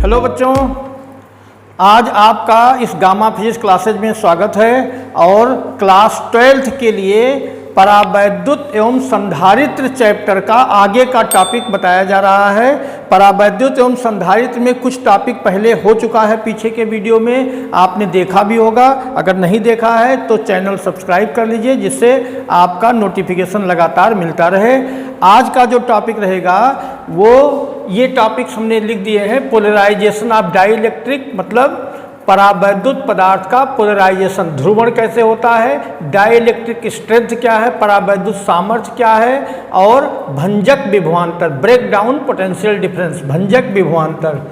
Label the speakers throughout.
Speaker 1: Hello बच्चों, आज आपका इस गामा फिजिक्स क्लासेज में स्वागत है और क्लास 12th के लिए परावैद्युत एवं संधारित्र चैप्टर का आगे का टॉपिक बताया जा रहा है। परावैद्युत एवं संधारित्र में कुछ टॉपिक पहले हो चुका है, पीछे के वीडियो में आपने देखा भी होगा। अगर नहीं देखा है तो चैनल सब्सक्राइब कर लीजिए, जिससे आपका नोटिफिकेशन लगातार मिलता रहे। आज का जो टॉपिक रहेगा वो ये टॉपिक्स हमने लिख दिए हैं। पोलराइजेशन ऑफ डाइइलेक्ट्रिक, मतलब परावैद्युत पदार्थ का पोलराइजेशन, ध्रुवण कैसे होता है, डाइइलेक्ट्रिक स्ट्रेंथ क्या है, परावैद्युत सामर्थ्य क्या है, और भंजक विभवांतर, ब्रेक डाउन पोटेंशियल डिफरेंस, भंजक विभवांतर।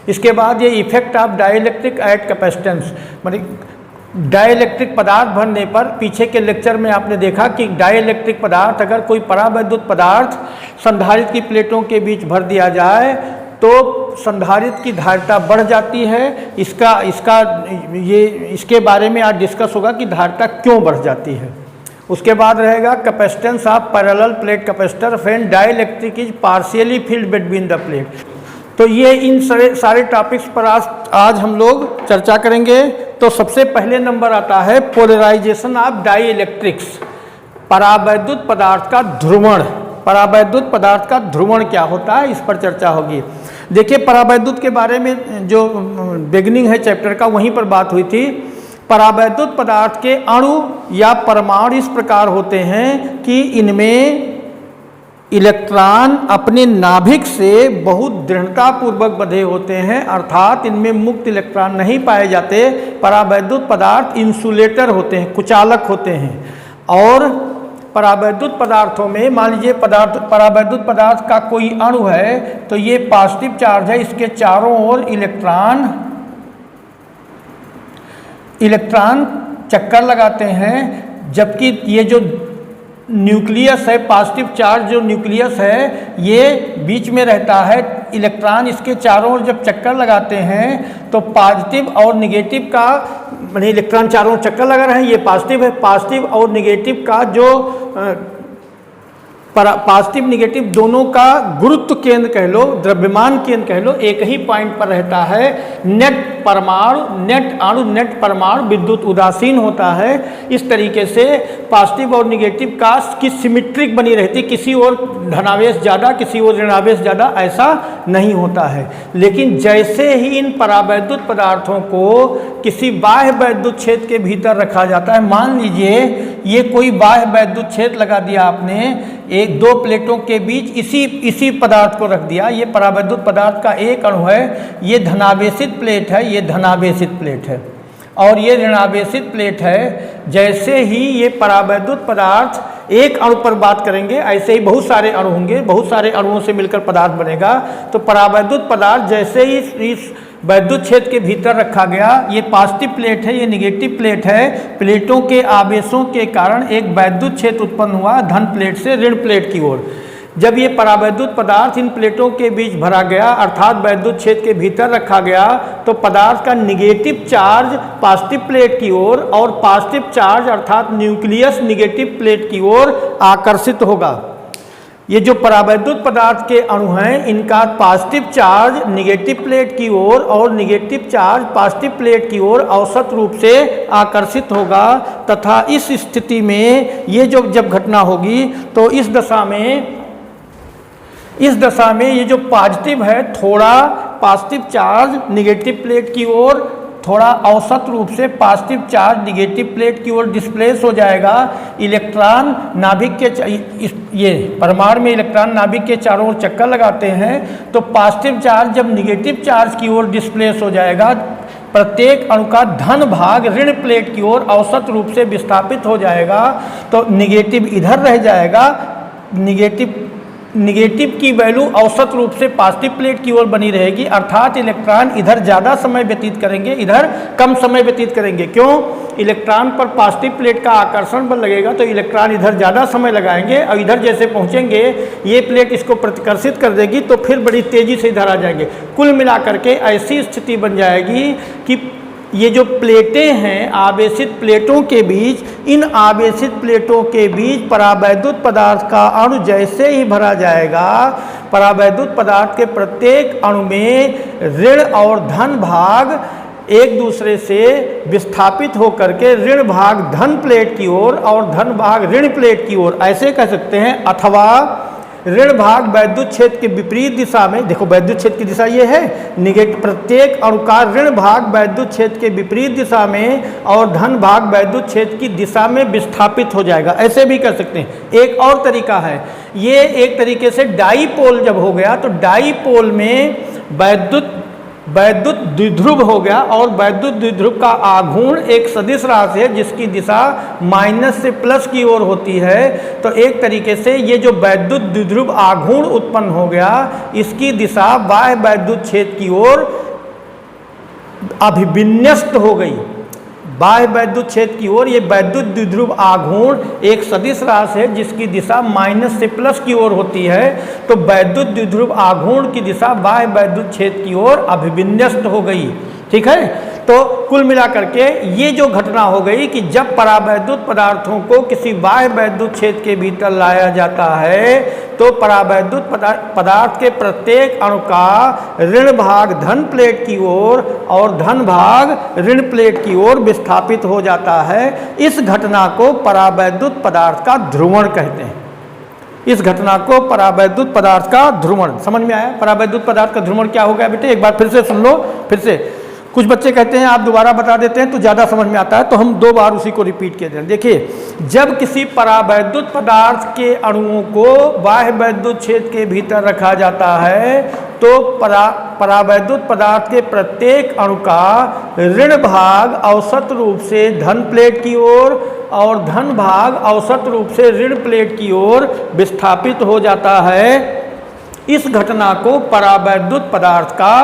Speaker 1: इसके बाद ये effect of dielectric at capacitance, मतलब डाइइलेक्ट्रिक पदार्थ भरने पर, पीछे के लेक्चर में आपने देखा कि डाइइलेक्ट्रिक पदार्थ, अगर कोई परावैद्युत पदार्थ संधारित्र की प्लेटों के बीच भर दिया जाए तो संधारित्र की धारिता बढ़ जाती है। इसके बारे में आज डिस्कस होगा कि धारिता क्यों बढ़ जाती है। उसके बाद रहेगा capacitance of parallel plate capacitor when dielectric is partially field between the plate. तो ये इन सारे टॉपिक्स पर आज हम लोग चर्चा करेंगे। तो सबसे पहले नंबर आता है पोलराइजेशन ऑफ डाइइलेक्ट्रिक्स, परावैद्युत पदार्थ का ध्रुवण। परावैद्युत पदार्थ का ध्रुवण क्या होता है, इस पर चर्चा होगी। देखिए, परावैद्युत के बारे में जो बिगिनिंग है चैप्टर का, वहीं पर बात हुई थी। परावैद्युत पदार्थ के अणु या परमाणु इस प्रकार होते हैं कि इनमें इलेक्ट्रॉन अपने नाभिक से बहुत दृढ़तापूर्वक बंधे होते हैं, अर्थात इनमें मुक्त इलेक्ट्रॉन नहीं पाए जाते। परावैद्युत पदार्थ इंसुलेटर होते हैं, कुचालक होते हैं। और परावैद्युत पदार्थों में, मान लीजिए परावैद्युत पदार्थ का कोई अणु है तो ये पॉजिटिव चार्ज है, इसके चारों ओर इलेक्ट्रॉन चक्कर लगाते हैं, जबकि ये जो न्यूक्लियस है, पॉजिटिव चार्ज जो न्यूक्लियस है, ये बीच में रहता है। इलेक्ट्रॉन इसके चारों ओर जब चक्कर लगाते हैं तो पॉजिटिव और निगेटिव का, मतलब इलेक्ट्रॉन चारों ओर चक्कर लगा रहे हैं, ये पॉजिटिव है। पॉजिटिव और निगेटिव का जो पॉजिटिव निगेटिव दोनों का गुरुत्व केंद्र कह लो, द्रव्यमान केंद्र कह लो, एक ही पॉइंट पर रहता है। नेट परमाणु विद्युत उदासीन होता है। इस तरीके से पॉजिटिव और निगेटिव का की सिमिट्रिक बनी रहती, किसी ओर धनावेश ज़्यादा, किसी ओर ऋणावेश ज़्यादा, ऐसा नहीं होता है। लेकिन जैसे ही इन परावैद्युत पदार्थों को किसी बाह्य वैद्युत क्षेत्र के भीतर रखा जाता है, मान लीजिए ये कोई बाह्य वैद्युत क्षेत्र लगा दिया आपने, एक दो प्लेटों के बीच इसी पदार्थ को रख दिया। ये परावैद्युत पदार्थ का एक अणु है, ये धनावेशित प्लेट है, ये धनावेशित प्लेट है, और ये ऋणावेशित प्लेट है। जैसे ही ये परावैद्युत पदार्थ, एक अणु पर बात करेंगे, ऐसे ही बहुत सारे अणु होंगे, बहुत सारे अणुओं से मिलकर पदार्थ बनेगा। तो परावैद्युत पदार्थ जैसे ही इस वैद्युत क्षेत्र के भीतर रखा गया, ये पॉजिटिव प्लेट है, ये निगेटिव प्लेट है, प्लेटों के आवेशों के कारण एक वैद्युत क्षेत्र उत्पन्न हुआ धन प्लेट से ऋण प्लेट की ओर। जब ये परावैद्युत पदार्थ इन प्लेटों के बीच भरा गया, अर्थात वैद्युत क्षेत्र के भीतर रखा गया, तो पदार्थ का निगेटिव चार्ज पॉजिटिव प्लेट की ओर और पॉजिटिव चार्ज अर्थात न्यूक्लियस निगेटिव प्लेट की ओर आकर्षित होगा। ये जो परावैद्युत पदार्थ के अणु हैं, इनका पॉजिटिव चार्ज निगेटिव प्लेट की ओर और निगेटिव चार्ज पॉजिटिव प्लेट की ओर औसत रूप से आकर्षित होगा, तथा इस स्थिति में ये जब घटना होगी तो इस दशा में ये जो पॉजिटिव है, थोड़ा पॉजिटिव चार्ज निगेटिव प्लेट की ओर, थोड़ा औसत रूप से पॉजिटिव चार्ज निगेटिव प्लेट की ओर डिस्प्लेस हो जाएगा। इलेक्ट्रॉन नाभिक के, ये परमाणु में इलेक्ट्रॉन नाभिक के चारों ओर चक्कर लगाते हैं, तो पॉजिटिव चार्ज जब निगेटिव चार्ज की ओर डिस्प्लेस हो जाएगा, प्रत्येक अणु का धन भाग ऋण प्लेट की ओर औसत रूप से विस्थापित हो जाएगा। तो निगेटिव इधर रह जाएगा, निगेटिव की वैल्यू औसत रूप से पॉजिटिव प्लेट की ओर बनी रहेगी, अर्थात इलेक्ट्रॉन इधर ज़्यादा समय व्यतीत करेंगे, इधर कम समय व्यतीत करेंगे। क्यों? इलेक्ट्रॉन पर पॉजिटिव प्लेट का आकर्षण बल लगेगा, तो इलेक्ट्रॉन इधर ज़्यादा समय लगाएंगे, और इधर जैसे पहुँचेंगे ये प्लेट इसको प्रतिकर्षित कर देगी, तो फिर बड़ी तेज़ी से इधर आ जाएंगे। कुल मिलाकर के ऐसी स्थिति बन जाएगी कि ये जो प्लेटें हैं आवेशित प्लेटों के बीच, इन आवेशित प्लेटों के बीच परावैद्युत पदार्थ का अणु जैसे ही भरा जाएगा, परावैद्युत पदार्थ के प्रत्येक अणु में ऋण और धन भाग एक दूसरे से विस्थापित होकर के ऋण भाग धन प्लेट की ओर और धन भाग ऋण प्लेट की ओर, ऐसे कह सकते हैं। अथवा ऋण भाग वैद्युत क्षेत्र के विपरीत दिशा में, देखो वैद्युत क्षेत्र की दिशा ये है, निगेटिव, प्रत्येक अणु का ऋण भाग वैद्युत क्षेत्र के विपरीत दिशा में और धन भाग वैद्युत क्षेत्र की दिशा में विस्थापित हो जाएगा, ऐसे भी कर सकते हैं। एक और तरीका है, ये एक तरीके से डाईपोल जब हो गया तो डाईपोल में वैद्युत द्विध्रुव हो गया और वैद्युत द्विध्रुव का आघूर्ण एक सदिश राशि है जिसकी दिशा माइनस से प्लस की ओर होती है। तो एक तरीके से ये जो वैद्युत द्विध्रुव आघूर्ण उत्पन्न हो गया, इसकी दिशा बाह्य वैद्युत क्षेत्र की ओर अभिविन्यस्त हो गई। बाह्य वैद्युत क्षेत्र की ओर ये वैद्युत द्विध्रुव आघूर्ण एक सदिश राशि है जिसकी दिशा माइनस से प्लस की ओर होती है। तो वैद्युत द्विध्रुव आघूर्ण की दिशा बाह्य वैद्युत क्षेत्र की ओर अभिविन्यस्त हो गई। ठीक है, तो कुल मिलाकर के ये जो घटना हो गई कि जब परावैद्युत पदार्थों को किसी बाह्य वैद्युत क्षेत्र के भीतर लाया जाता है तो परावैद्युत पदार्थ के प्रत्येक अणु का ऋण भाग धन प्लेट की ओर और धन भाग ऋण प्लेट की ओर विस्थापित हो जाता है। इस घटना को परावैद्युत पदार्थ का ध्रुवण कहते हैं। इस घटना को परावैद्युत पदार्थ का ध्रुवण, समझ में आया? परावैद्युत पदार्थ का ध्रुवण क्या हो गया बेटे, एक बार फिर से सुन लो। फिर से कुछ बच्चे कहते हैं आप दोबारा बता देते हैं तो ज़्यादा समझ में आता है, तो हम दो बार उसी को रिपीट कर दें। देखिए, जब किसी परावैद्युत पदार्थ के अणुओं को बाह्य वैद्युत क्षेत्र के भीतर रखा जाता है तो परावैद्युत पदार्थ के प्रत्येक अणु का ऋण भाग औसत रूप से धन प्लेट की ओर और धन भाग औसत रूप से ऋण प्लेट की ओर विस्थापित हो जाता है। इस घटना को परावैद्युत पदार्थ का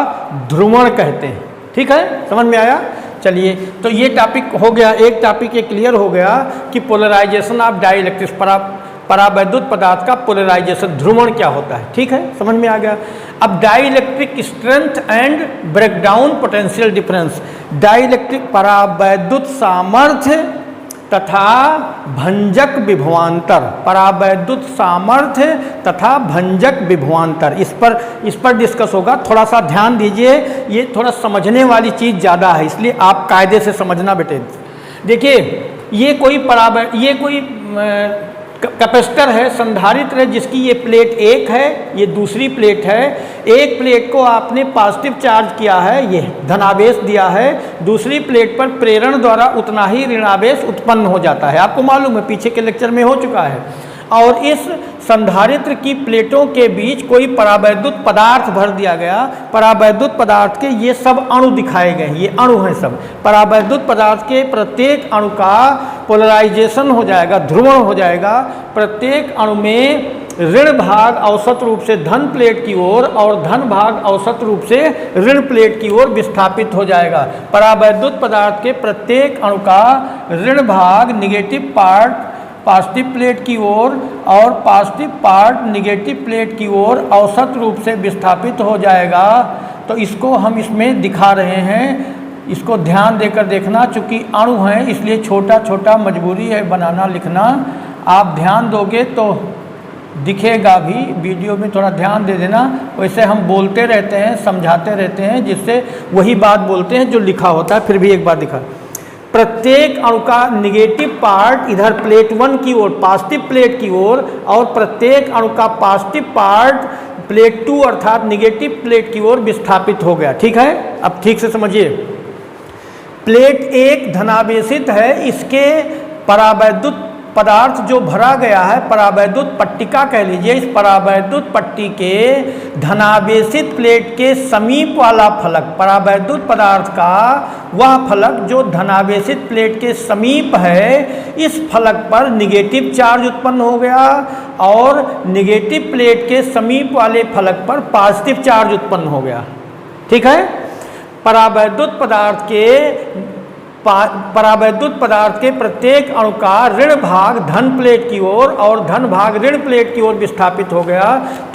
Speaker 1: ध्रुवण कहते हैं। ठीक है, समझ में आया? चलिए, तो ये टॉपिक हो गया, एक टॉपिक ये क्लियर हो गया कि पोलराइजेशन ऑफ डाइलेक्ट्रिक्स, परावैद्युत पदार्थ का पोलराइजेशन ध्रुवण क्या होता है। ठीक है, समझ में आ गया। अब dielectric strength and breakdown potential difference, dielectric परावैद्युत सामर्थ्य तथा भंजक विभवांतर, परावैद्युत सामर्थ्य तथा भंजक विभवांतर, इस पर डिस्कस होगा। थोड़ा सा ध्यान दीजिए, ये थोड़ा समझने वाली चीज़ ज़्यादा है, इसलिए आप कायदे से समझना बेटे। देखिए, ये कोई कैपेसिटर है, संधारित्र है, जिसकी ये प्लेट एक है, ये दूसरी प्लेट है। एक प्लेट को आपने पॉजिटिव चार्ज किया है, ये धनावेश दिया है, दूसरी प्लेट पर प्रेरण द्वारा उतना ही ऋणावेश उत्पन्न हो जाता है। आपको मालूम है, पीछे के लेक्चर में हो चुका है। और इस संधारित्र की प्लेटों के बीच कोई परावैद्युत पदार्थ भर दिया गया। परावैद्युत पदार्थ के ये सब अणु दिखाए गए हैं, ये अणु हैं सब। परावैद्युत पदार्थ के प्रत्येक अणु का पोलराइजेशन हो जाएगा, ध्रुवण हो जाएगा। प्रत्येक अणु में ऋण भाग औसत रूप से धन प्लेट की ओर और धन भाग औसत रूप से ऋण प्लेट की ओर विस्थापित हो जाएगा। परावैद्युत पदार्थ के प्रत्येक अणु का ऋण भाग निगेटिव पार्ट पॉजिटिव प्लेट की ओर और पॉजिटिव पार्ट निगेटिव प्लेट की ओर औसत रूप से विस्थापित हो जाएगा। तो इसको हम इसमें दिखा रहे हैं, इसको ध्यान देकर देखना। चूँकि अणु हैं इसलिए छोटा छोटा मजबूरी है बनाना लिखना। आप ध्यान दोगे तो दिखेगा भी, वीडियो में थोड़ा ध्यान दे देना। वैसे हम बोलते रहते हैं, समझाते रहते हैं, जिससे वही बात बोलते हैं जो लिखा होता है। फिर भी एक बार दिखा, प्रत्येक अणु का निगेटिव पार्ट इधर प्लेट 1 की ओर पॉजिटिव प्लेट की ओर और प्रत्येक अणु का पॉजिटिव पार्ट प्लेट 2 अर्थात निगेटिव प्लेट की ओर विस्थापित हो गया। ठीक है, अब ठीक से समझिए। प्लेट 1 धनावेशित है, इसके परावैद्युत पदार्थ जो भरा गया है, परावैद्युत पट्टिका कह लीजिए, इस परावैद्युत पट्टी के धनावेशित प्लेट के समीप वाला फलक, परावैद्युत पदार्थ का वह फलक जो धनावेशित प्लेट के समीप है, इस फलक पर निगेटिव चार्ज उत्पन्न हो गया और निगेटिव प्लेट के समीप वाले फलक पर पॉजिटिव चार्ज उत्पन्न हो गया। ठीक है, परावैद्युत पदार्थ के परावैद्युत पदार्थ के प्रत्येक अणु का ऋण भाग धन प्लेट की ओर और धन भाग ऋण प्लेट की ओर विस्थापित हो गया,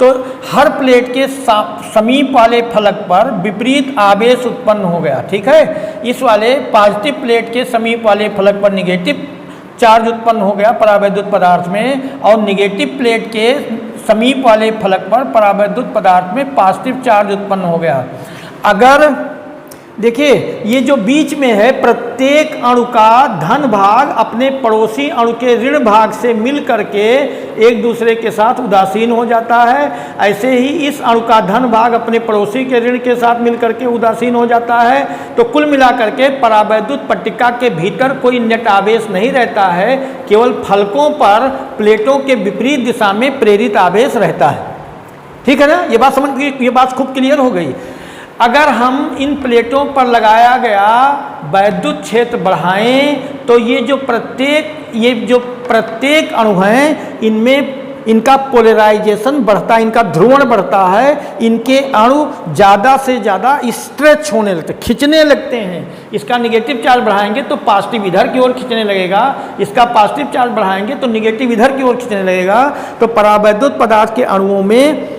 Speaker 1: तो हर प्लेट के समीप वाले फलक पर विपरीत आवेश उत्पन्न हो गया। ठीक है, इस वाले पॉजिटिव प्लेट के समीप वाले फलक पर निगेटिव चार्ज उत्पन्न हो गया परावैद्युत पदार्थ में, और निगेटिव प्लेट के समीप वाले फलक पर परावैद्युत पदार्थ में पॉजिटिव चार्ज उत्पन्न हो गया। अगर देखिए ये जो बीच में है, प्रत्येक अणु का धन भाग अपने पड़ोसी अणु के ऋण भाग से मिल करके एक दूसरे के साथ उदासीन हो जाता है, ऐसे ही इस अणु का धन भाग अपने पड़ोसी के ऋण के साथ मिल करके उदासीन हो जाता है। तो कुल मिलाकर के परावैद्युत पट्टिका के भीतर कोई नेट आवेश नहीं रहता है, केवल फलकों पर प्लेटों के विपरीत दिशा में प्रेरित आवेश रहता है। ठीक है ना, ये बात समझ गई, ये बात खूब क्लियर हो गई। अगर हम इन प्लेटों पर लगाया गया वैद्युत क्षेत्र बढ़ाएं तो ये जो प्रत्येक अणु हैं इनमें इनका पोलराइजेशन बढ़ता है, इनका ध्रुवण बढ़ता है, इनके अणु ज़्यादा से ज़्यादा स्ट्रेच होने लगते, खिंचने लगते हैं। इसका निगेटिव चार्ज बढ़ाएंगे तो पॉजिटिव इधर की ओर खिंचने लगेगा, इसका पॉजिटिव चार्ज बढ़ाएंगे तो निगेटिव इधर की ओर खिंचने लगेगा। तो परावैद्युत पदार्थ के अणुओं में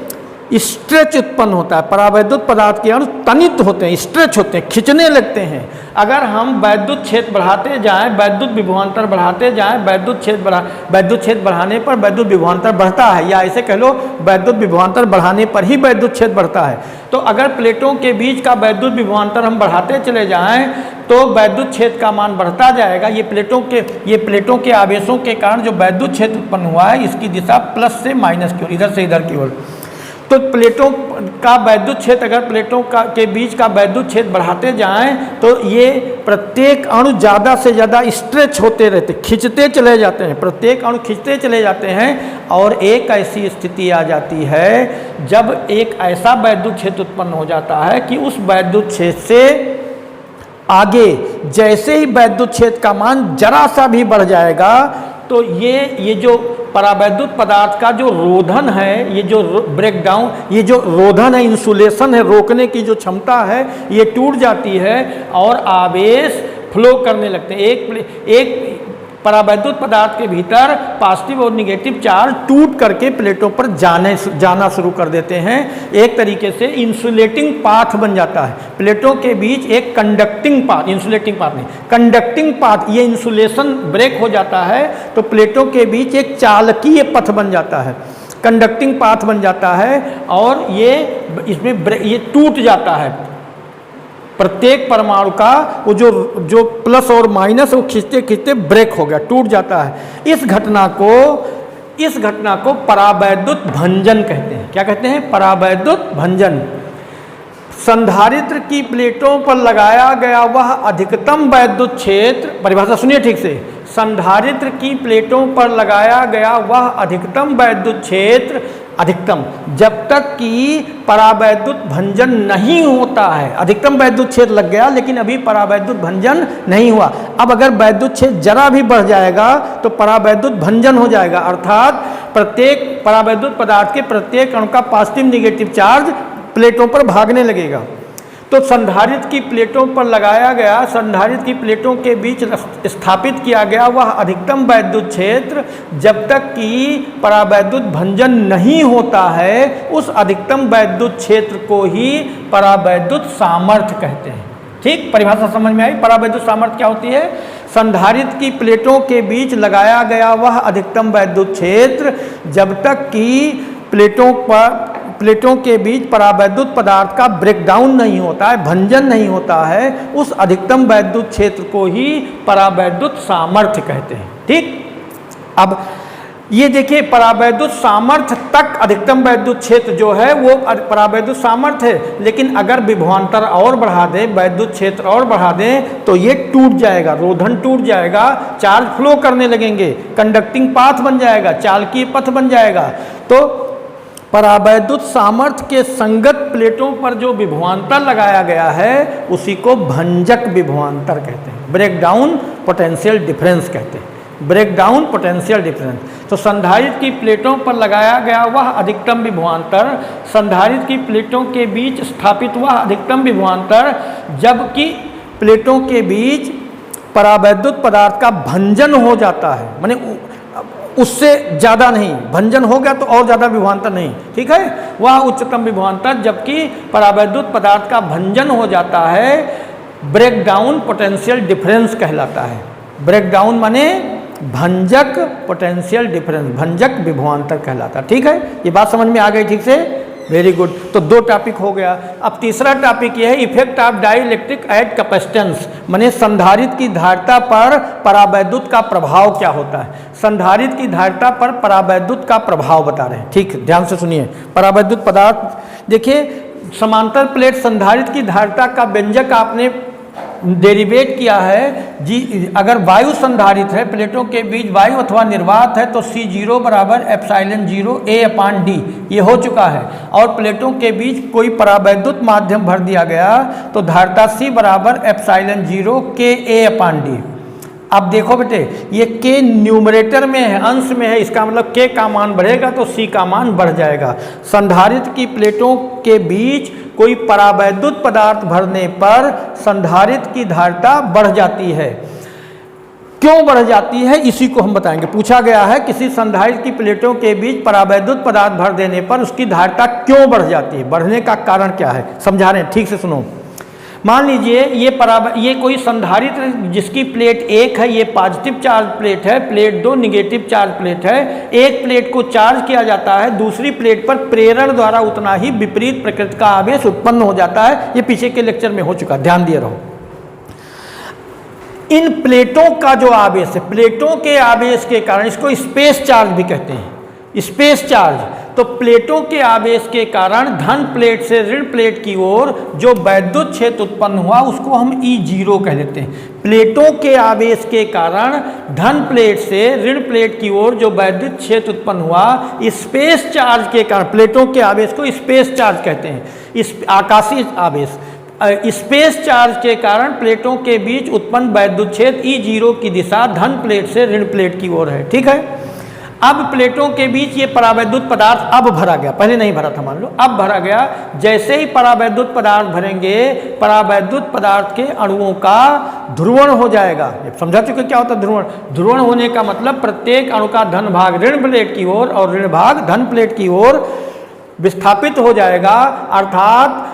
Speaker 1: स्ट्रेच उत्पन्न होता है, परावैद्युत पदार्थ के अणु तनित होते हैं, स्ट्रेच होते हैं, खिंचने लगते हैं। अगर हम वैद्युत क्षेत्र बढ़ाते जाएं, वैद्युत विभवांतर बढ़ाते जाएं, वैद्युत क्षेत्र बढ़ाने पर वैद्युत विभवांतर बढ़ता है, या ऐसे कह लो वैद्युत विभवांतर बढ़ाने पर ही वैद्युत क्षेत्र बढ़ता है। तो अगर प्लेटों के बीच का वैद्युत विभवांतर हम बढ़ाते चले जाएं तो वैद्युत क्षेत्र का मान बढ़ता जाएगा। ये प्लेटों के आवेशों के कारण जो वैद्युत क्षेत्र उत्पन्न हुआ है, इसकी दिशा प्लस से माइनस की ओर, इधर से इधर की ओर। तो प्लेटों का वैद्युत क्षेत्र, अगर प्लेटों के बीच का वैद्युत क्षेत्र बढ़ाते जाएं तो ये प्रत्येक अणु ज़्यादा से ज़्यादा स्ट्रेच होते रहते, खिंचते चले जाते हैं, प्रत्येक अणु खिंचते चले जाते हैं। और एक ऐसी स्थिति आ जाती है जब एक ऐसा वैद्युत क्षेत्र उत्पन्न हो जाता है कि उस वैद्युत क्षेत्र से आगे जैसे ही वैद्युत क्षेत्र का मान जरा सा भी बढ़ जाएगा तो ये जो परावैद्युत पदार्थ का जो रोधन है, ये जो ब्रेकडाउन, ये जो रोधन है, इंसुलेशन है, रोकने की जो क्षमता है, ये टूट जाती है और आवेश फ्लो करने लगते हैं। एक परावैद्युत पदार्थ के भीतर पॉजिटिव और निगेटिव चार्ज टूट करके प्लेटों पर जाना शुरू कर देते हैं। एक तरीके से इंसुलेटिंग पाथ बन जाता है, प्लेटों के बीच एक कंडक्टिंग पाथ, इंसुलेटिंग पाथ नहीं, कंडक्टिंग पाथ, ये इंसुलेशन ब्रेक हो जाता है तो प्लेटों के बीच एक चालकीय पथ बन जाता है, कंडक्टिंग पाथ बन जाता है और ये टूट जाता है। प्रत्येक परमाणु का वो जो प्लस और माइनस वो खींचते खींचते ब्रेक हो गया, टूट जाता है। इस घटना को परावैद्युत भंजन कहते हैं। क्या कहते हैं? परावैद्युत भंजन। संधारित्र की प्लेटों पर लगाया गया वह अधिकतम वैद्युत क्षेत्र, परिभाषा सुनिए ठीक से, संधारित्र की प्लेटों पर लगाया गया वह अधिकतम वैद्युत क्षेत्र, अधिकतम जब तक कि परावैद्युत भंजन नहीं होता है। अधिकतम वैद्युत क्षेत्र लग गया लेकिन अभी परावैद्युत भंजन नहीं हुआ। अब अगर वैद्युत क्षेत्र जरा भी बढ़ जाएगा तो परावैद्युत भंजन हो जाएगा, अर्थात प्रत्येक परावैद्युत पदार्थ के प्रत्येक अणु का पॉजिटिव निगेटिव चार्ज प्लेटों पर भागने लगेगा। तो संधारित्र की प्लेटों पर लगाया गया, संधारित्र की प्लेटों के बीच स्थापित किया गया वह अधिकतम वैद्युत क्षेत्र जब तक कि परावैद्युत भंजन नहीं होता है, उस अधिकतम वैद्युत क्षेत्र को ही परावैद्युत सामर्थ्य कहते हैं। ठीक, परिभाषा समझ में आई? परावैद्युत सामर्थ्य क्या होती है? संधारित्र की प्लेटों के बीच लगाया गया वह अधिकतम वैद्युत क्षेत्र जब तक कि प्लेटों के बीच परावैद्युत पदार्थ का ब्रेकडाउन नहीं होता है, भंजन नहीं होता है, उस अधिकतम वैद्युत क्षेत्र को ही परावैद्युत सामर्थ्य कहते हैं। ठीक, अब ये देखिए परावैद्युत सामर्थ्य तक अधिकतम वैद्युत क्षेत्र जो है वो परावैद्युत सामर्थ्य है, लेकिन अगर विभवांतर और बढ़ा दें, वैद्युत क्षेत्र और बढ़ा दें तो ये टूट जाएगा, रोधन टूट जाएगा, चार्ज फ्लो करने लगेंगे, कंडक्टिंग पाथ बन जाएगा, चालकीय पथ बन जाएगा। तो परावैद्युत सामर्थ्य के संगत प्लेटों पर जो विभवांतर लगाया गया है उसी को भंजक विभवांतर कहते हैं, ब्रेकडाउन पोटेंशियल डिफरेंस कहते हैं, ब्रेकडाउन पोटेंशियल डिफरेंस। तो संधारित्र की प्लेटों पर लगाया गया वह अधिकतम विभवांतर, संधारित्र की प्लेटों के बीच स्थापित वह अधिकतम विभवांतर जबकि प्लेटों के बीच परावैद्युत पदार्थ का भंजन हो जाता है, माने उससे ज़्यादा नहीं, भंजन हो गया तो और ज़्यादा विभवांतर नहीं, ठीक है, वह उच्चतम विभवांतर, जबकि परावैद्युत पदार्थ का भंजन हो जाता है ब्रेकडाउन पोटेंशियल डिफरेंस कहलाता है। ब्रेकडाउन माने भंजक पोटेंशियल डिफरेंस, भंजक विभवांतर कहलाता है। ठीक है, ये बात समझ में आ गई ठीक से, वेरी गुड। तो 2 टॉपिक हो गया। अब तीसरा टॉपिक ये है effect of dielectric at capacitance, माने संधारित्र की धारिता पर परावैद्युत का प्रभाव क्या होता है। संधारित्र की धारिता पर परावैद्युत का प्रभाव बता रहे हैं। ठीक, ध्यान से सुनिए। परावैद्युत पदार्थ देखिए, समांतर प्लेट संधारित्र की धारिता का व्यंजक आपने डेरिवेट किया है जी। अगर वायु संधारित है, प्लेटों के बीच वायु अथवा निर्वात है, तो C0 बराबर एप्सिलॉन 0 A/D ये हो चुका है। और प्लेटों के बीच कोई परावैद्युत माध्यम भर दिया गया तो धारिता C बराबर एप्सिलॉन 0 KA/D। अब देखो बेटे, ये K न्यूमरेटर में है, अंश में है, इसका मतलब K का मान बढ़ेगा तो C का मान बढ़ जाएगा। संधारित्र की प्लेटों के बीच कोई परावैद्युत पदार्थ भरने पर संधारित्र की धारिता बढ़ जाती है। क्यों बढ़ जाती है इसी को हम बताएंगे। पूछा गया है किसी संधारित्र की प्लेटों के बीच परावैद्युत पदार्थ भर देने पर उसकी धारिता क्यों बढ़ जाती है, बढ़ने का कारण क्या है, समझा रहे हैं, ठीक से सुनो। मान लीजिए ये कोई संधारित्र जिसकी प्लेट 1 है, ये पॉजिटिव चार्ज प्लेट है, प्लेट 2 निगेटिव चार्ज प्लेट है। एक प्लेट को चार्ज किया जाता है, दूसरी प्लेट पर प्रेरण द्वारा उतना ही विपरीत प्रकृति का आवेश उत्पन्न हो जाता है। ये पीछे के लेक्चर में हो चुका, ध्यान दिए रहो। इन प्लेटों का जो आवेश है, प्लेटों के आवेश के कारण, इसको स्पेस चार्ज भी कहते हैं, स्पेस चार्ज। तो प्लेटों के आवेश के कारण धन प्लेट से ऋण प्लेट की ओर जो वैद्युत क्षेत्र उत्पन्न हुआ उसको हम E0 कह देते हैं। प्लेटों के आवेश के कारण धन प्लेट से ऋण प्लेट की ओर जो वैद्युत क्षेत्र उत्पन्न हुआ, स्पेस चार्ज के कारण, प्लेटों के आवेश को स्पेस चार्ज कहते हैं, इस आकाशीय आवेश। स्पेस चार्ज के कारण प्लेटों के बीच उत्पन्न वैद्युत क्षेत्र E0 की दिशा धन प्लेट से ऋण प्लेट की ओर है। ठीक है, अब प्लेटों के बीच ये परावैद्युत पदार्थ अब भरा गया, पहले नहीं भरा था मान लो, अब भरा गया। जैसे ही परावैद्युत पदार्थ भरेंगे, परावैद्युत पदार्थ के अणुओं का ध्रुवण हो जाएगा। समझा चुके क्या होता है ध्रुवण? ध्रुवण होने का मतलब प्रत्येक अणु का धन भाग ऋण प्लेट की ओर और ऋण भाग धन प्लेट की ओर विस्थापित हो जाएगा। अर्थात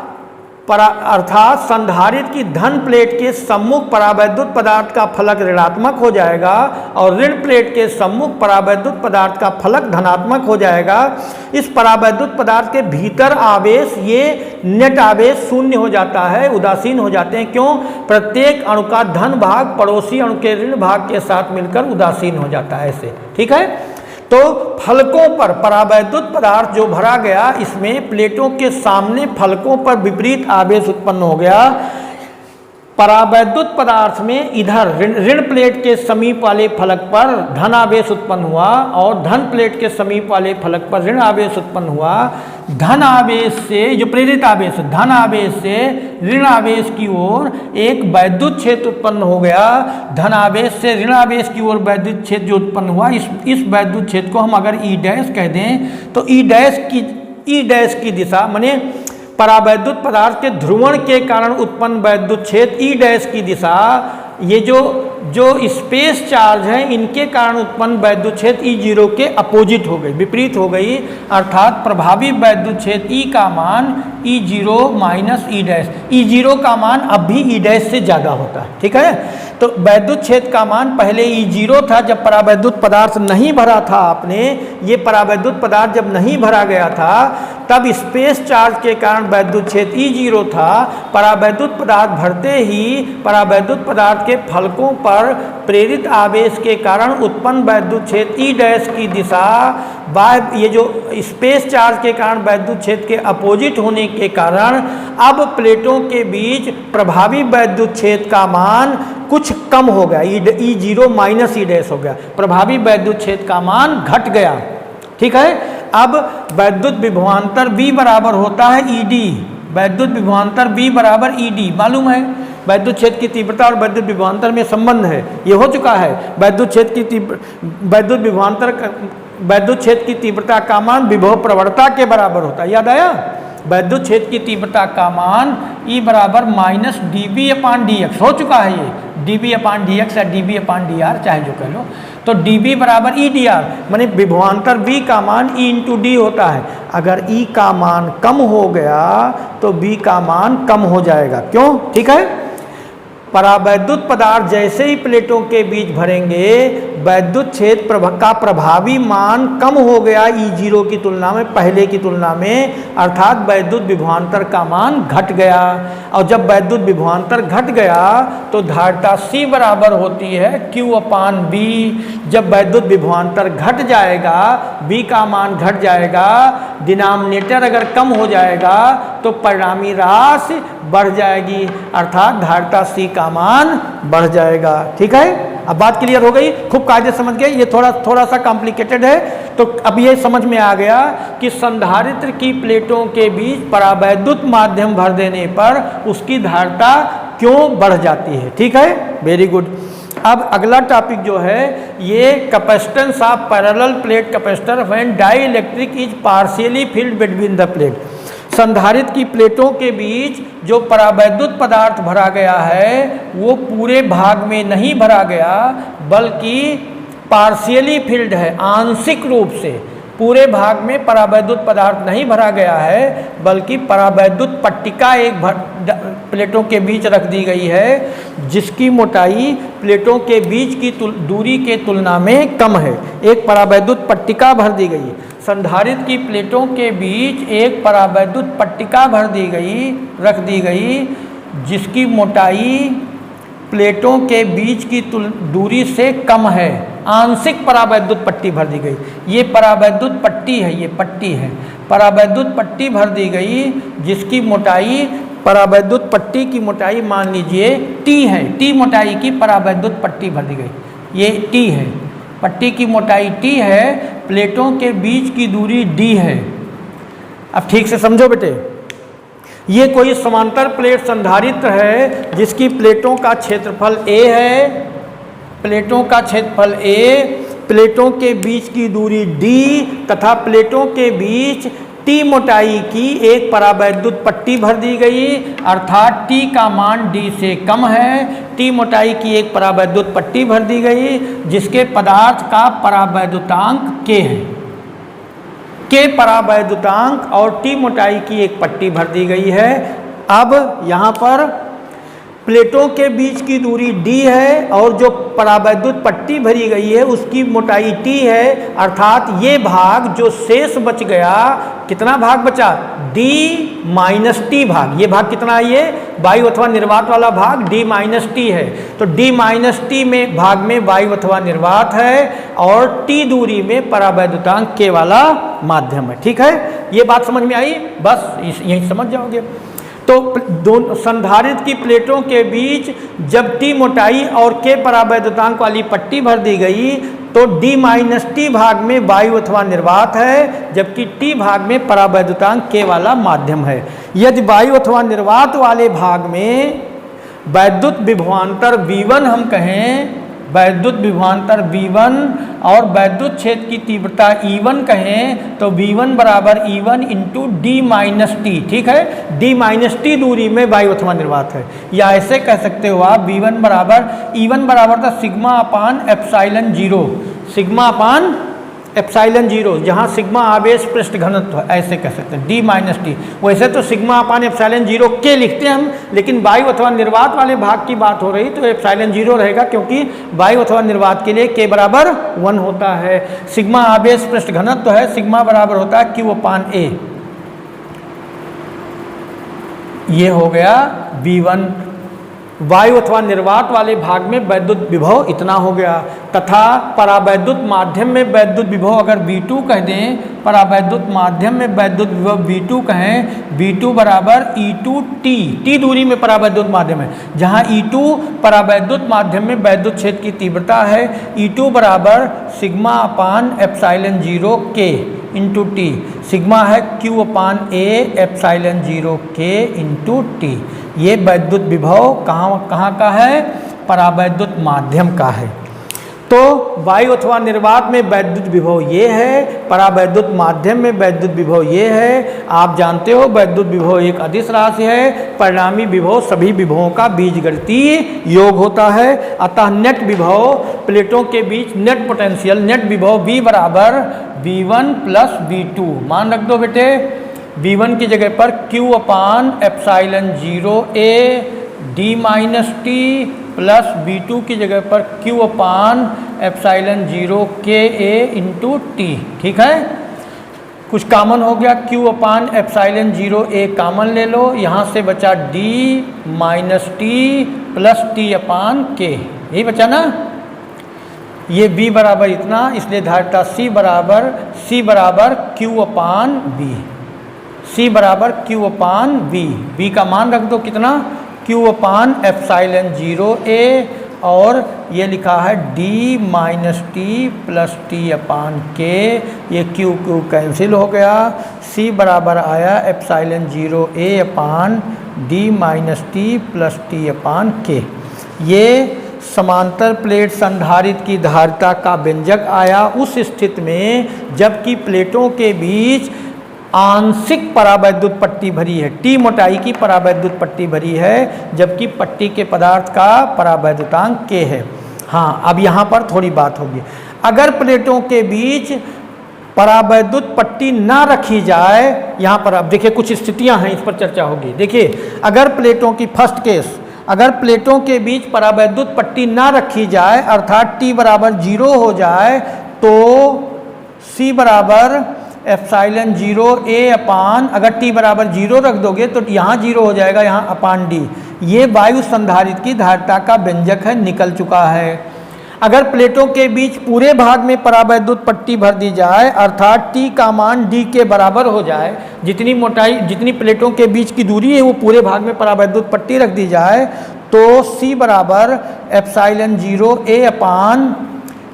Speaker 1: संधारित्र की धन प्लेट के सम्मुख परावैद्युत पदार्थ का फलक ऋणात्मक हो जाएगा और ऋण प्लेट के सम्मुख परावैद्युत पदार्थ का फलक धनात्मक हो जाएगा। इस परावैद्युत पदार्थ के भीतर आवेश, ये नेट आवेश शून्य हो जाता है, उदासीन हो जाते हैं। क्यों? प्रत्येक अणु का धन भाग पड़ोसी अणु के ऋण भाग के साथ मिलकर उदासीन हो जाता है ऐसे। ठीक है, तो फलकों पर परावैद्युत पदार्थ जो भरा गया, इसमें प्लेटों के सामने फलकों पर विपरीत आवेश उत्पन्न हो गया। परावैद्युत पदार्थ में इधर ऋण प्लेट के समीप वाले फलक पर धन आवेश उत्पन्न हुआ और धन प्लेट के समीप वाले फलक पर ऋण आवेश उत्पन्न हुआ। धन आवेश से जो प्रेरित आवेश, धन आवेश से ऋण आवेश की ओर एक वैद्युत क्षेत्र उत्पन्न हो गया। धन आवेश से ऋण आवेश की ओर वैद्युत क्षेत्र जो उत्पन्न हुआ, इस वैद्युत क्षेत्र को हम अगर ई डैश कह दें तो ई डैश की दिशा माने परावैद्युत पदार्थ के ध्रुवण के कारण उत्पन्न वैद्युत क्षेत्र ई डैश की दिशा, ये जो स्पेस चार्ज है इनके कारण उत्पन्न वैद्युत क्षेत्र E0 के अपोजिट हो गई, विपरीत हो गई। अर्थात प्रभावी वैद्युत क्षेत्र E का मान E0 माइनस ई डैश, E0 का मान अब भी ई डैश से ज़्यादा होता है। ठीक है, तो वैद्युत क्षेत्र का मान पहले E0 था जब परावैद्युत पदार्थ नहीं भरा था आपने। ये परावैद्युत पदार्थ जब नहीं भरा गया था तब स्पेस चार्ज के कारण वैद्युत क्षेत्र E0 था। परावैद्युत पदार्थ भरते ही परावैद्युत पदार्थ के फलकों पर प्रेरित आवेश के कारण उत्पन्न वैद्युत क्षेत्र ई डैश की दिशा, ये जो स्पेस चार्ज के कारण वैद्युत क्षेत्र के अपोजिट होने के कारण अब प्लेटों के बीच प्रभावी वैद्युत क्षेत्र का मान कुछ कम हो गया, E0 माइनस ई डैश हो गया, प्रभावी वैद्युत क्षेत्र का मान घट गया। ठीक है, अब वैद्युत विभवांतर V बराबर होता है ED, वैद्युत विभवांतर V बराबर ED मालूम है। वैद्युत क्षेत्र की तीव्रता और वैद्युत विभवांतर में संबंध है, ये हो चुका है। वैद्युत क्षेत्र की तीव्रता का मान विभव प्रवणता के बराबर होता है, याद आया? वैद्युत क्षेत्र की तीव्रता का मान ई बराबर माइनस डी बी अपान डी एक्स हो चुका है ये, डी बी अपान डी एक्स या डी बी अपान डी आर चाहे जो कह लो। तो डी बी बराबर ई डी आर, माने विभवांतर बी का मान ई इंटू डी होता है। अगर ई का मान कम हो गया तो बी का मान कम हो जाएगा। क्यों? ठीक है, परावैद्युत पदार्थ जैसे ही प्लेटों के बीच भरेंगे वैद्युत क्षेत्र का प्रभावी मान कम हो गया ई जीरो की तुलना में, पहले की तुलना में, अर्थात वैद्युत विभवांतर का मान घट गया। और जब वैद्युत विभवांतर घट गया तो धारिता C बराबर होती है Q अपान B। जब वैद्युत विभवांतर घट जाएगा, B का मान घट जाएगा, डिनोमिनेटर अगर कम हो जाएगा तो परिणामी राशि बढ़ जाएगी, अर्थात धारिता C का मान बढ़ जाएगा। ठीक है, अब बात क्लियर हो गई, खूब कायदे समझ गए। ये थोड़ा सा कॉम्प्लिकेटेड है, तो अब ये समझ में आ गया कि संधारित्र की प्लेटों के बीच परावैद्युत माध्यम भर देने पर उसकी धारिता क्यों बढ़ जाती है। ठीक है, वेरी गुड। अब अगला टॉपिक जो है ये capacitance of parallel plate capacitor when dielectric is partially field between the plate. संधारित्र की प्लेटों के बीच जो परावैद्युत पदार्थ भरा गया है वो पूरे भाग में नहीं भरा गया, बल्कि पार्शियली फिल्ड है, आंशिक रूप से। पूरे भाग में परावैद्युत पदार्थ नहीं भरा गया है, बल्कि परावैद्युत पट्टिका एक प्लेटों के बीच रख दी गई है जिसकी मोटाई प्लेटों के बीच की दूरी के तुलना में कम है। एक परावैद्युत पट्टिका भर दी गई। संधारित्र की प्लेटों के बीच एक परावैद्युत पट्टिका रख दी गई जिसकी मोटाई प्लेटों के बीच की दूरी से कम है। आंशिक परावैद्युत पट्टी भर दी गई। ये परावैद्युत पट्टी है, ये पट्टी है, परावैद्युत पट्टी भर दी गई जिसकी मोटाई, परावैद्युत पट्टी की मोटाई मान लीजिए T है, T मोटाई की परावैद्युत पट्टी भर दी गई। ये T है, पट्टी की मोटाई T है, प्लेटों के बीच की दूरी D है। अब ठीक से समझो बेटे, ये कोई समांतर प्लेट संधारित्र है जिसकी प्लेटों का क्षेत्रफल A है, प्लेटों का क्षेत्रफल A, प्लेटों के बीच की दूरी D तथा प्लेटों के बीच T मोटाई की एक परावैद्युत पट्टी भर दी गई, अर्थात T का मान D से कम है। T मोटाई की एक परावैद्युत पट्टी भर दी गई जिसके पदार्थ का परावैद्युतांक K है। K परावैद्युतांक और T मोटाई की एक पट्टी भर दी गई है। अब यहाँ पर प्लेटों के बीच की दूरी D है और जो परावैद्युत पट्टी भरी गई है उसकी मोटाई T है, अर्थात ये भाग जो शेष बच गया, कितना भाग बचा? D माइनस T भाग। ये भाग कितना है? ये वायु अथवा निर्वात वाला भाग D माइनस T है। तो D माइनस T में भाग में वायु अथवा निर्वात है और T दूरी में परावैद्युतांक K वाला माध्यम है। ठीक है, ये बात समझ में आई? बस यही समझ जाओगे। तो दोनों संधारित्र की प्लेटों के बीच जब T मोटाई और K परावैद्युतांक वाली पट्टी भर दी गई तो D माइनस T भाग में वायु अथवा निर्वात है, जबकि T भाग में परावैद्युतांक K वाला माध्यम है। यदि वायु अथवा निर्वात वाले भाग में वैद्युत विभवांतर V1 हम कहें, वैद्युत विभवांतर V1 और वैद्युत क्षेत्र की तीव्रता E1 कहें तो V1 बराबर E1 into D minus T। ठीक है, D माइनस T दूरी में वायु अथवा निर्वात है। या ऐसे कह सकते हो आप V1 बराबर E1 बराबर था सिग्मा अपान एप्साइलन जीरो, सिग्मा अपान एप्साइलन जीरो, जहाँ सिग्मा आवेश पृष्ठ घनत्व है, ऐसे कह सकते हैं D माइनस T। वैसे तो सिग्मा अपान एप्साइलन जीरो K लिखते हैं हम, लेकिन वायु अथवा निर्वात वाले भाग की बात हो रही तो एप्साइलन जीरो रहेगा, क्योंकि वायु अथवा निर्वात के लिए K बराबर 1 होता है। सिग्मा आवेश पृष्ठ घनत्व है, सिग्मा बराबर होता है Q अपान A। ये हो गया V1। वायु अथवा निर्वात वाले भाग में वैद्युत विभव इतना हो गया, तथा परावैद्युत माध्यम में वैद्युत विभव अगर V2 कह दें, परावैद्युत माध्यम में वैद्युत विभव V2 कहें, V2 बराबर E2T, T दूरी में परावैद्युत माध्यम है, जहां E2 परावैद्युत माध्यम में वैद्युत क्षेत्र की तीव्रता है। E2 बराबर सिग्मा अपान epsilon zero K into T, sigma है Q upon A epsilon zero K into T। ये वैद्युत विभव कहाँ का है? परावैद्युत माध्यम का है। तो वायु अथवा निर्वात में वैद्युत विभव ये है, परावैद्युत माध्यम में वैद्युत विभव ये है। आप जानते हो वैद्युत विभव एक अदिश राशि है, परिणामी विभव सभी विभवों का बीजगणितीय योग होता है। अतः नेट विभव प्लेटों के बीच नेट पोटेंशियल नेट विभव V बराबर V1 प्लस V2 मान रख दो बेटे। V1 की जगह पर Q अपान epsilon 0A D minus t plus V2 की जगह पर Q अपान एप्साइलन 0KA इंटू टी। ठीक है, कुछ कॉमन हो गया, Q अपान एप्साइलन 0A कॉमन ले लो, यहाँ से बचा D minus t plus T अपान K, यही बचा ना। ये B बराबर इतना, इसलिए धारिता C बराबर Q अपान B, C बराबर Q अपान B। B का मान रख दो कितना, Q अपान एप्साइलन 0A और ये लिखा है D minus t plus t upon K। ये Q कैंसिल हो गया, C बराबर आया epsilon 0A upon D minus t plus t upon K। ये समांतर प्लेट संधारित्र की धारिता का व्यंजक आया उस स्थिति में जबकि प्लेटों के बीच आंशिक परावैद्युत पट्टी भरी है, T मोटाई की परावैद्युत पट्टी भरी है, जबकि पट्टी के पदार्थ का परावैद्युतांक K है। हाँ, अब यहाँ पर थोड़ी बात होगी। अगर प्लेटों के बीच परावैद्युत पट्टी ना रखी जाए, यहाँ पर अब देखिए कुछ स्थितियाँ हैं, इस पर चर्चा होगी। देखिए, अगर प्लेटों की फर्स्ट केस, अगर प्लेटों के बीच परावैद्युत पट्टी ना रखी जाए अर्थात T बराबर 0 हो जाए तो C बराबर एप्साइलन 0A अपान, अगर T बराबर 0 रख दोगे तो यहाँ 0 हो जाएगा, यहाँ अपान D। ये वायु संधारित्र की धारिता का व्यंजक है, निकल चुका है। अगर प्लेटों के बीच पूरे भाग में परावैद्युत पट्टी भर दी जाए अर्थात T का मान D के बराबर हो जाए, जितनी मोटाई जितनी प्लेटों के बीच की दूरी है वो पूरे भाग में परावैद्युत पट्टी रख दी जाए तो C बराबर एप्साइलन 0A अपान,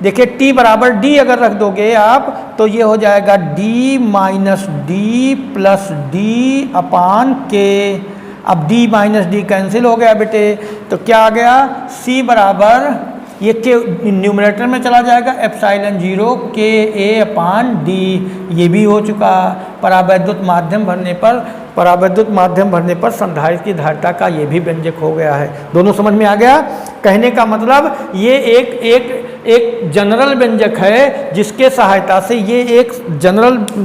Speaker 1: देखिए T बराबर D अगर रख दोगे आप तो ये हो जाएगा D minus D plus D अपान K। अब D माइनस डी कैंसिल हो गया बेटे, तो क्या आ गया, C बराबर ये के न्यूमरेटर में चला जाएगा एप्साइलन 0KA अपान D। ये भी हो चुका। परावैद्युत माध्यम भरने पर संधारित्र की धारिता का ये भी व्यंजक हो गया है। दोनों समझ में आ गया। कहने का मतलब ये एक जनरल व्यंजक है जिसके सहायता से, ये एक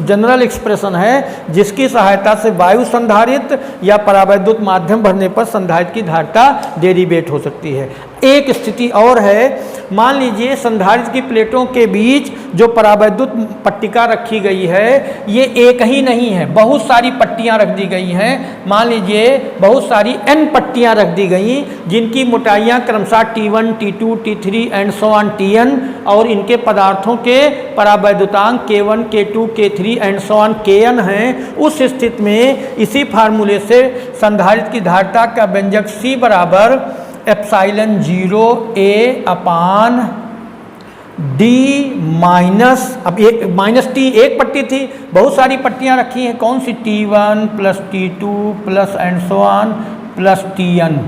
Speaker 1: जनरल एक्सप्रेशन है जिसकी सहायता से वायु संधारित्र या परावैद्युत माध्यम भरने पर संधारित्र की धारिता डेरिवेट हो सकती है। एक स्थिति और है, मान लीजिए संधारित्र की प्लेटों के बीच जो परावैद्युत पट्टिका रखी गई है ये एक ही नहीं है, बहुत सारी पट्टियां रख दी गई हैं। मान लीजिए बहुत सारी n पट्टियां रख दी गई जिनकी मोटाइयां क्रमशः T1, T2, T3 and so on Tn और इनके पदार्थों के परावैद्युतांक K1, K2, K3 and so on Kn हैं। उस स्थिति में इसी फार्मूले से संधारित्र की धारिता का व्यंजक C बराबर epsilon 0A upon D minus, अब एक माइनस T एक पट्टी थी, बहुत सारी पट्टियां रखी हैं, कौन सी, T1 plus T2 plus and so on plus Tn,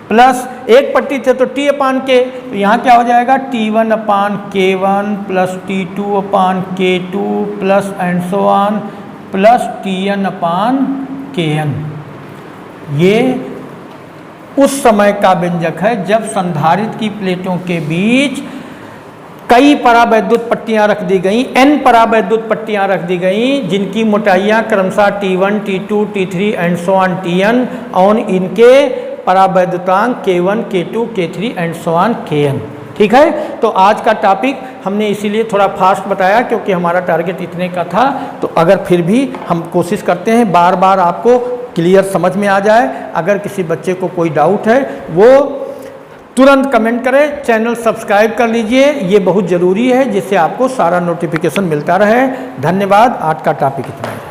Speaker 1: plus एक पट्टी थे तो T अपान K, तो यहाँ क्या हो जाएगा T1 upon K1 plus T2 upon K2 plus and so on plus Tn upon Kn। ये उस समय का व्यंजक है जब संधारित्र की प्लेटों के बीच कई परावैद्युत पट्टियां रख दी गई, n परावैद्युत पट्टियां रख दी गई जिनकी मोटाइयां क्रमशः T1, T2, T3 and so on Tn और इनके परावैद्युतांक K1, K2, K3 and so on Kn। ठीक है, तो आज का टॉपिक हमने इसीलिए थोड़ा फास्ट बताया क्योंकि हमारा टारगेट इतने का था। तो अगर फिर भी हम कोशिश करते हैं बार बार आपको क्लियर समझ में आ जाए। अगर किसी बच्चे को कोई डाउट है वो तुरंत कमेंट करें, चैनल सब्सक्राइब कर लीजिए, ये बहुत ज़रूरी है जिससे आपको सारा नोटिफिकेशन मिलता रहे। धन्यवाद। आज का टॉपिक इतना है।